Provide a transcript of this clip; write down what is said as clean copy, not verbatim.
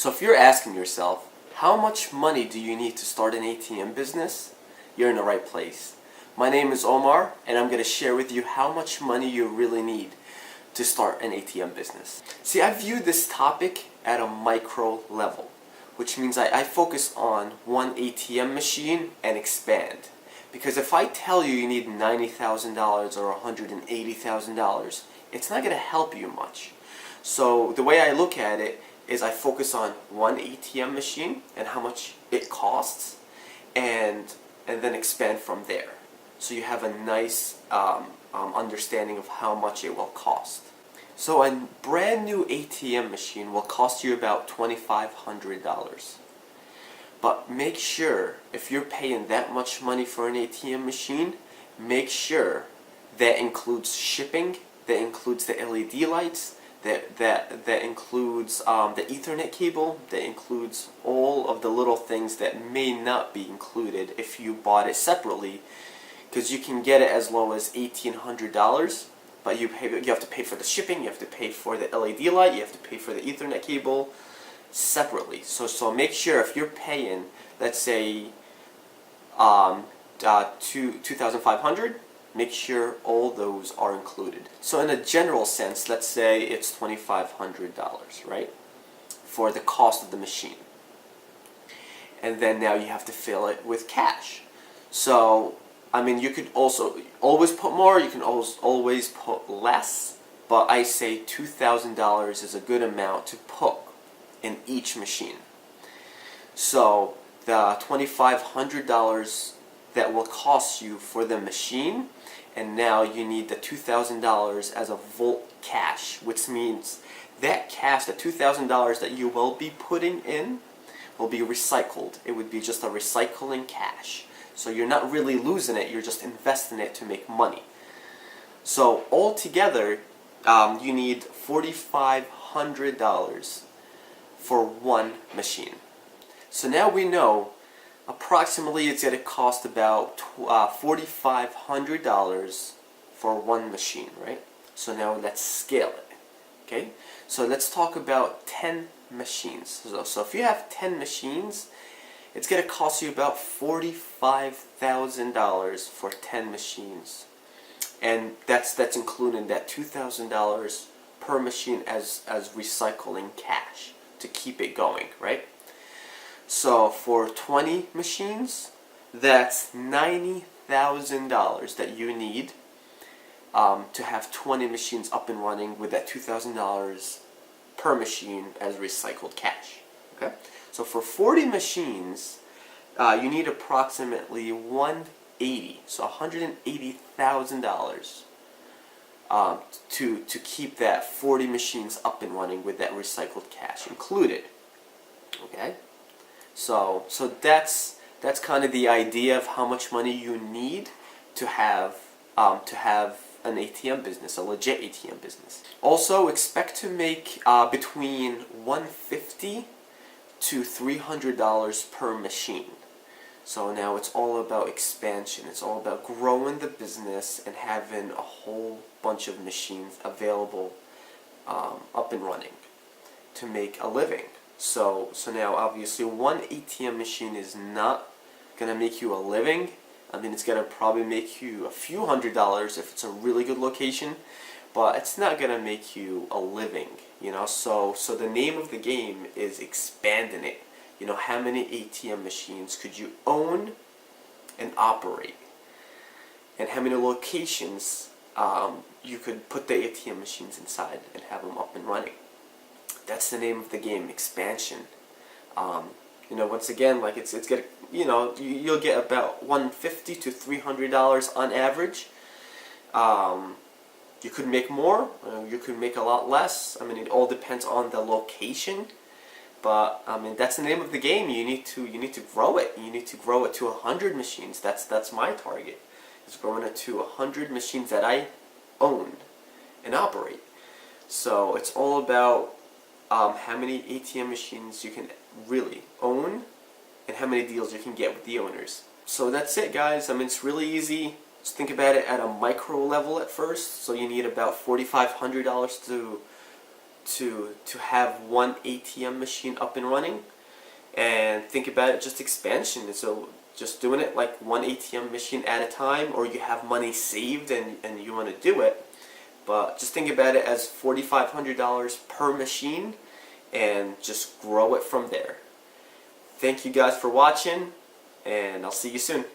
So if you're asking yourself, how much money do you need to start an ATM business? You're in the right place. My name is Omar, and I'm going to share with you how much money you really need to start an ATM business. See, I view this topic at a micro level, which means I focus on one ATM machine and expand. Because if I tell you need $90,000 or $180,000, it's not going to help you much. So the way I look at it is I focus on one ATM machine and how much it costs, and then expand from there. So you have a nice understanding of how much it will cost. So a brand new ATM machine will cost you about $2,500. But make sure, if you're paying that much money for an ATM machine, make sure that includes shipping, that includes the LED lights, that includes the Ethernet cable, that includes all of the little things that may not be included if you bought it separately, because you can get it as low as $1,800, but you have to pay for the shipping, you have to pay for the LED light, you have to pay for the Ethernet cable separately. So make sure if you're paying, let's say, $2,500, make sure all those are included. So in a general sense, let's say it's $2,500, right, for the cost of the machine. And then now you have to fill it with cash. So, I mean, you could also always put more, you can always put less, but I say $2,000 is a good amount to put in each machine. So the $2,500 that will cost you for the machine, and now you need the $2,000 as a volt cash, which means that cash, the $2,000 that you will be putting in, will be recycled. It would be just a recycling cash. So you're not really losing it, you're just investing it to make money. So altogether, you need $4,500 for one machine. So now we know approximately it's going to cost about $4,500 for one machine, right? So now let's scale it. Okay? So let's talk about 10 machines. So if you have 10 machines, it's going to cost you about $45,000 for 10 machines. And that's including that $2,000 per machine as recycling cash to keep it going, right? So for 20 machines, that's $90,000 that you need to have 20 machines up and running with that $2,000 per machine as recycled cash. Okay? So for 40 machines, you need approximately $180,000 to keep that 40 machines up and running with that recycled cash included. Okay? So that's kind of the idea of how much money you need to have an ATM business, a legit ATM business. Also, expect to make between $150 to $300 per machine. So now it's all about expansion. It's all about growing the business and having a whole bunch of machines available up and running to make a living. So now obviously one ATM machine is not going to make you a living. I mean, it's going to probably make you a few $100s if it's a really good location, but it's not going to make you a living, you know. So the name of the game is expanding it. You know, how many ATM machines could you own and operate? And how many locations you could put the ATM machines inside and have them up and running. That's the name of the game, expansion. You know, once again, like it's gonna, you know, you'll get about $150 to $300 on average. You could make more, you could make a lot less. I mean, it all depends on the location. But I mean, that's the name of the game. You need to grow it. You need to grow it to 100 machines. That's my target. Is growing it to 100 machines that I own and operate. So it's all about how many ATM machines you can really own and how many deals you can get with the owners. So that's it, guys. I mean, it's really easy. Just think about it at a micro level at first. So you need about $4,500 to have one ATM machine up and running, and think about it just expansion. So just doing it like one ATM machine at a time, or you have money saved and you want to do it. But just think about it as $4,500 per machine and just grow it from there. Thank you guys for watching, and I'll see you soon.